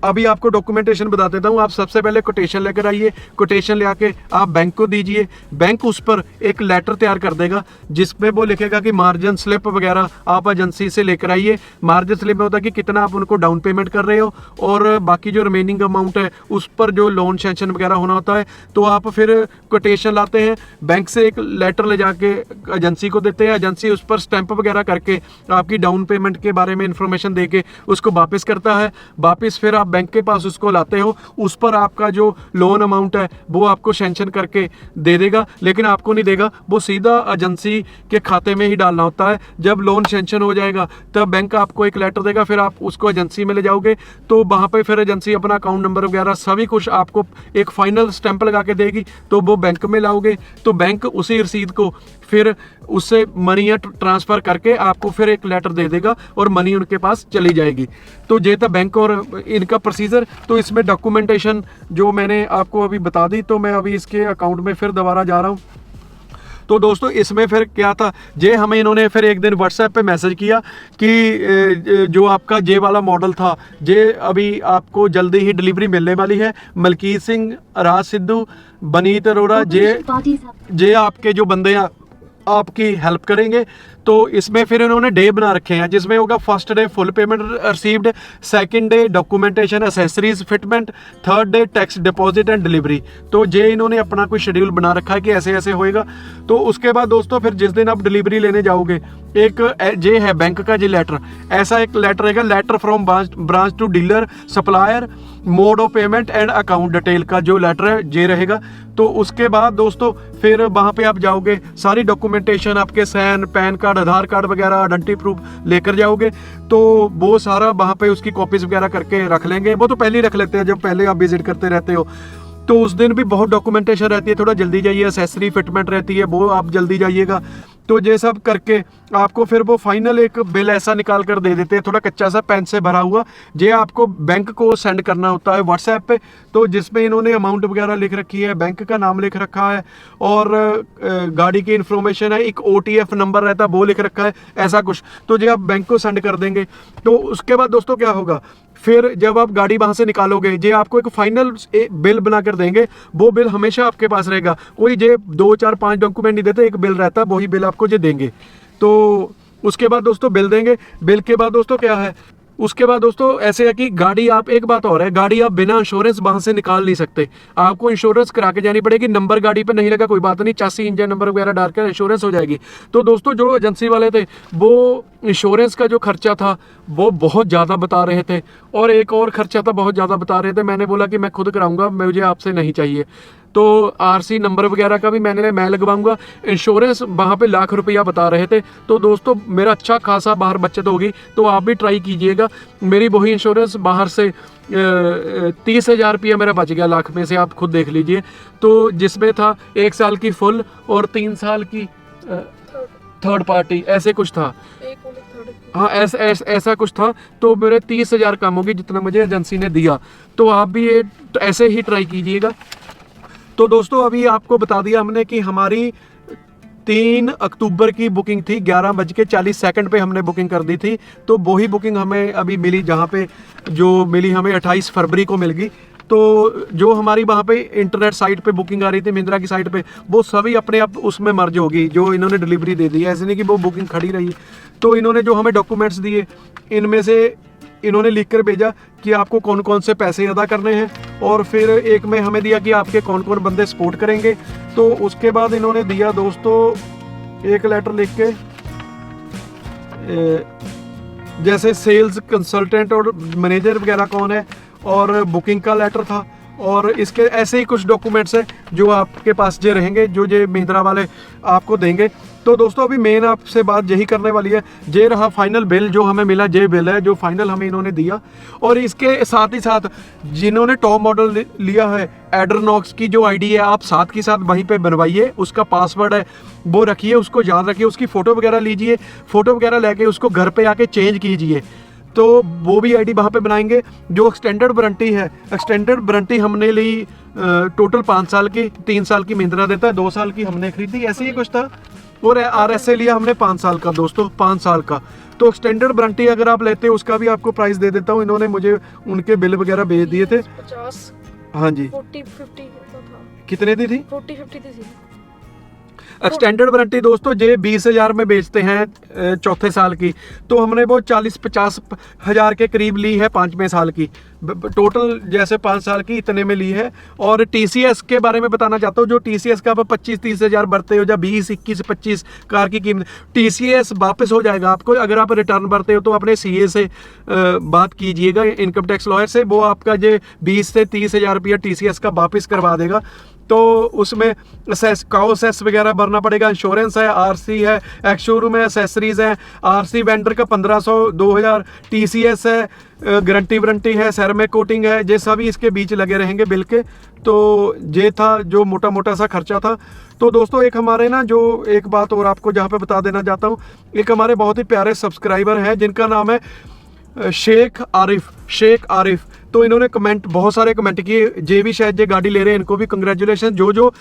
अभी आपको डॉक्यूमेंटेशन बता देता हूँ। आप सबसे पहले कोटेशन लेकर आइए, कोटेशन ले आके आप बैंक को दीजिए। बैंक उस पर एक लेटर तैयार कर देगा जिसमें वो लिखेगा कि मार्जिन स्लिप वगैरह आप एजेंसी से लेकर आइए। मार्जिन स्लिप में होता है कि कितना आप उनको डाउन पेमेंट कर रहे हो, और बाकी जो रिमेनिंग अमाउंट है उस पर जो लोन सेंक्शन वगैरह होना होता है। तो आप फिर कोटेशन लाते हैं, बैंक से एक लेटर ले जाके एजेंसी को देते हैं। एजेंसी उस पर स्टैंप वगैरह करके आपकी डाउन पेमेंट के बारे में इंफॉर्मेशन देके उसको वापस करता है। वापस फिर आप बैंक के पास उसको लाते हो, उस पर आपका जो लोन अमाउंट है वो आपको सेंक्शन करके दे देगा, लेकिन आपको नहीं देगा, वो सीधा एजेंसी के खाते में ही डालना होता है। जब लोन सेंक्शन हो जाएगा तब बैंक आपको एक लेटर देगा, फिर आप उसको एजेंसी में ले जाओगे, तो वहाँ पे फिर एजेंसी अपना अकाउंट नंबर वगैरह सभी कुछ आपको एक फाइनल स्टैंप लगा के देगी। तो वो बैंक में लाओगे तो बैंक उसी रसीद को फिर उससे मनी ट्रांसफ़र करके आपको फिर एक लेटर दे देगा और मनी उनके पास चली जाएगी। तो ये था बैंक और इनका प्रोसीजर। तो इसमें डॉक्यूमेंटेशन जो मैंने आपको अभी बता दी, तो मैं अभी इसके अकाउंट में फिर दोबारा जा रहा हूँ। तो दोस्तों इसमें फिर क्या था, जे हमें इन्होंने फिर एक दिन व्हाट्सएप पे मैसेज किया कि जो आपका जे वाला मॉडल था, जे अभी आपको जल्दी ही डिलीवरी मिलने वाली है। मलकीत सिंह, राज सिद्धू, बनीत अरोड़ा, जे आपके जो बंदे हैं आपकी हेल्प करेंगे। तो इसमें फिर इन्होंने डे बना रखे हैं जिसमें होगा first day full payment received, second day documentation accessories fitment, third day tax deposit and delivery. तो ये इन्होंने अपना कोई शेड्यूल बना रखा है कि ऐसे ऐसे होएगा। तो उसके बाद दोस्तों फिर जिस दिन आप डिलीवरी लेने जाओगे, एक ये है बैंक का ये लेटर, ऐसा एक लेटर रहेगा, letter from branch to dealer supplier, mode of payment and account detail का जो लेटर है ये रहेगा। तो उसके बाद दोस्तों फिर वहाँ पे आप जाओगे, सारी डॉक्यूमेंटेशन आपके सैन, पैन कार्ड, आधार कार्ड वगैरह, आइडेंटिटी प्रूफ लेकर जाओगे, तो वो सारा वहाँ पे उसकी कॉपीज वगैरह करके रख लेंगे। वो तो पहले ही रख लेते हैं जब पहले आप विजिट करते रहते हो। तो उस दिन भी बहुत डॉक्यूमेंटेशन रहती है, थोड़ा जल्दी जाइए। एक्सेसरी फिटमेंट रहती है, वो आप जल्दी जाइएगा। तो ये सब करके आपको फिर वो फाइनल एक बिल ऐसा निकाल कर दे देते हैं, थोड़ा कच्चा सा पेन से भरा हुआ, ये आपको बैंक को सेंड करना होता है व्हाट्सएप पे। तो जिसमें इन्होंने अमाउंट वगैरह लिख रखी है, बैंक का नाम लिख रखा है और गाड़ी की इन्फॉर्मेशन है, एक OTF नंबर रहता है वो लिख रखा है, ऐसा कुछ। तो ये आप बैंक को सेंड कर देंगे। तो उसके बाद दोस्तों क्या होगा, फिर जब आप गाड़ी वहाँ से निकालोगे, ये आपको एक फाइनल बिल बना कर देंगे। वो बिल हमेशा आपके पास रहेगा, कोई ये 2, 4, 5 डॉक्यूमेंट नहीं देते, एक बिल रहता है, वही बिल आपको ये देंगे। तो उसके बाद दोस्तों बिल देंगे। बिल के बाद दोस्तों क्या है, उसके बाद दोस्तों ऐसे है कि गाड़ी आप, एक बात और है, गाड़ी आप बिना इंश्योरेंस वहाँ से निकाल नहीं सकते, आपको इंश्योरेंस करा के जानी पड़ेगी। नंबर गाड़ी पे नहीं लगा कोई बात नहीं, चासी इंजन नंबर वगैरह डालकर इंश्योरेंस हो जाएगी। तो दोस्तों जो एजेंसी वाले थे वो इंश्योरेंस का जो खर्चा था वो बहुत ज़्यादा बता रहे थे, और एक और खर्चा था बहुत ज़्यादा बता रहे थे। मैंने बोला कि मैं खुद कराऊंगा, मुझे आपसे नहीं चाहिए। तो RC नंबर वगैरह का भी मैं लगवाऊंगा। इंश्योरेंस वहाँ पे लाख रुपया बता रहे थे। तो दोस्तों मेरा अच्छा खासा बाहर बचत होगी, तो आप भी ट्राई कीजिएगा। मेरी वही इंश्योरेंस बाहर से 30,000 रुपया मेरा बच गया लाख में से, आप खुद देख लीजिए। तो जिसमें था 1 साल की फुल और 3 साल की थर्ड पार्टी, ऐसे कुछ था। हाँ ऐसा कुछ था। तो मेरे 30,000 कम होगी जितना मुझे एजेंसी ने दिया। तो आप भी ये ऐसे ही ट्राई कीजिएगा। तो दोस्तों अभी आपको बता दिया हमने कि हमारी 3 अक्टूबर की बुकिंग थी, 11:40 पे हमने बुकिंग कर दी थी। तो वही बुकिंग हमें अभी मिली, जहाँ पे जो मिली हमें 28 फरवरी को मिल गई। तो जो हमारी वहाँ पे इंटरनेट साइट पे बुकिंग आ रही थी महिंद्रा की साइट पे, वो सभी अपने आप उसमें मर्ज होगी जो इन्होंने डिलीवरी दे दी है, ऐसे नहीं कि वो बुकिंग खड़ी रही। तो इन्होंने जो हमें डॉक्यूमेंट्स दिए, इनमें से इन्होंने लिख कर भेजा कि आपको कौन कौन से पैसे अदा करने हैं, और फिर एक में हमें दिया कि आपके कौन कौन बंदे सपोर्ट करेंगे। तो उसके बाद इन्होंने दिया दोस्तों एक लेटर लिख के, जैसे सेल्स कंसल्टेंट और मैनेजर वगैरह कौन है, और बुकिंग का लेटर था, और इसके ऐसे ही कुछ डॉक्यूमेंट्स हैं जो आपके पास जे रहेंगे, जो ये महिंद्रा वाले आपको देंगे। तो दोस्तों अभी मेन आपसे बात यही करने वाली है, ये रहा फाइनल बिल जो हमें मिला, ये बिल है जो फाइनल हमें इन्होंने दिया। और इसके साथ ही साथ जिन्होंने टॉप मॉडल लिया है एड्रोनॉक्स की जो आईडी है, आप साथ के साथ वहीं पे बनवाइए, उसका पासवर्ड है वो रखिए, उसको याद रखिए, उसकी फ़ोटो वगैरह लीजिए, फ़ोटो वगैरह लेके उसको घर पे आके चेंज कीजिए, तो वो भी आईडी वहाँ पे बनाएंगे। जो एक्सटेंडेड वारंटी है, एक्सटेंडेड वारंटी हमने ली टोटल 5 साल की, 3 साल की महिंद्रा देता है, 2 साल की हमने खरीदी, ऐसे ही कुछ था। और RSA लिया हमने 5 साल का दोस्तों, 5 साल का। तो एक्सटेंडेड वारंटी अगर आप लेते हो उसका भी आपको प्राइस दे देता हूँ, इन्होंने मुझे उनके बिल वगैरह भेज दिए थे। 50 हाँ जी, 40-50 था। कितने दी थी? 40-50 थी। एक्सटेंडेड वारंटी दोस्तों जे 20,000 में बेचते हैं चौथे साल की, तो हमने वो 40-50 हज़ार के करीब ली है 5वें साल की, टोटल जैसे 5 साल की इतने में ली है। और TCS के बारे में बताना चाहता हूँ, जो TCS का आप 25-30 हज़ार भरते हो या 20-21-25 कार की कीमत, TCS वापस हो जाएगा आपको। अगर आप रिटर्न भरते हो तो अपने CA से बात कीजिएगा, इनकम टैक्स लॉयर से, वो आपका जो 20 से 30 हज़ार रुपया TCS का वापस करवा देगा। तो उसमें काउ सेस वगैरह भरना पड़ेगा, इंश्योरेंस है, RC है, एक्स शोरूम है, एसेसरीज है, RC वेंडर का 1500 2000, TCS है, गारंटी वारंटी है, सैरमिक कोटिंग है, ये सभी इसके बीच लगे रहेंगे बिल के। तो ये था जो मोटा मोटा सा खर्चा था। तो दोस्तों एक हमारे ना, जो एक बात और आपको जहाँ पे बता देना चाहता हूँ, एक हमारे बहुत ही प्यारे सब्सक्राइबर हैं जिनका नाम है शेख आरिफ। तो इन्होंने कमेंट, बहुत सारे कमेंट किए, जे भी शायद ये गाड़ी ले रहे हैं, इनको भी कंग्रेचुलेशन। जो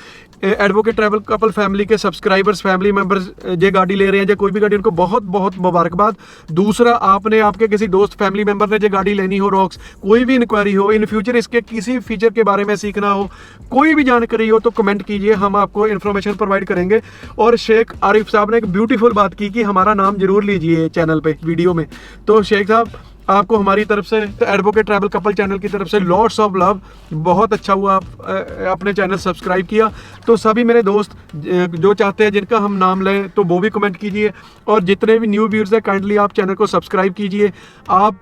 एडवोकेट ट्रैवल कपल फैमिली के सब्सक्राइबर्स, फैमिली मेंबर्स ये गाड़ी ले रहे हैं, या कोई भी गाड़ी, उनको बहुत बहुत मुबारकबाद। दूसरा, आपने आपके किसी दोस्त फैमिली मेंबर ने ये गाड़ी लेनी हो, रॉक्स, कोई भी इंक्वायरी हो, इन फ्यूचर इसके किसी फीचर के बारे में सीखना हो, कोई भी जानकारी हो, तो कमेंट कीजिए, हम आपको इन्फॉर्मेशन प्रोवाइड करेंगे। और शेख आरिफ साहब ने एक ब्यूटीफुल बात की कि हमारा नाम जरूर लीजिए चैनल पे, वीडियो में। तो शेख साहब आपको हमारी तरफ से, एडवोकेट ट्रैवल कपल चैनल की तरफ से लॉट्स ऑफ लव। बहुत अच्छा हुआ आप अपने चैनल सब्सक्राइब किया। तो सभी मेरे दोस्त जो चाहते हैं जिनका हम नाम लें, तो वो भी कमेंट कीजिए। और जितने भी न्यू व्यूअर्स हैं, काइंडली आप चैनल को सब्सक्राइब कीजिए, आप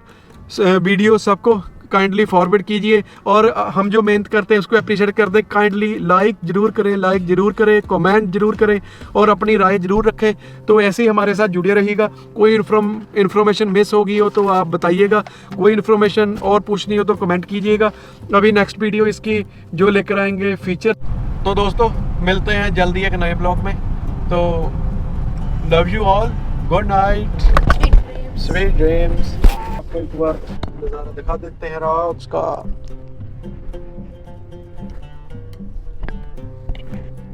वीडियो सबको काइंडली फॉरवर्ड कीजिए। और हम जो मेहनत करते हैं उसको अप्रिशिएट कर दें, काइंडली लाइक जरूर करें, कमेंट जरूर करें, और अपनी राय जरूर रखें। तो ऐसे ही हमारे साथ जुड़े रहिएगा। कोई इन्फॉर्मेशन मिस होगी हो तो आप बताइएगा, कोई इन्फॉर्मेशन और पूछनी हो तो कमेंट कीजिएगा। अभी नेक्स्ट वीडियो इसकी जो लेकर आएंगे फीचर। तो दोस्तों मिलते हैं जल्दी एक नए ब्लॉग में। तो love you all, good night, sweet dreams. आपको एक बार नज़ारा दिखा देते हैं रॉक्स का।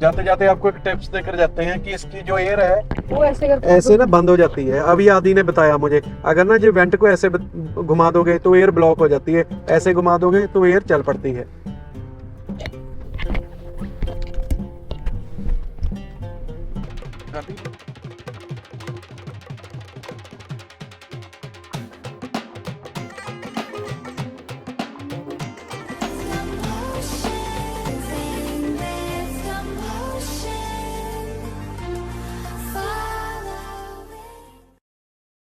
जाते जाते आपको एक टिप्स देकर जाते हैं कि इसकी जो एयर है वो ऐसे ना बंद हो जाती है। अभी आदि ने बताया मुझे, अगर ना जो वेंट को ऐसे घुमा दोगे तो एयर ब्लॉक हो जाती है, ऐसे घुमा दोगे तो एयर चल पड़ती है।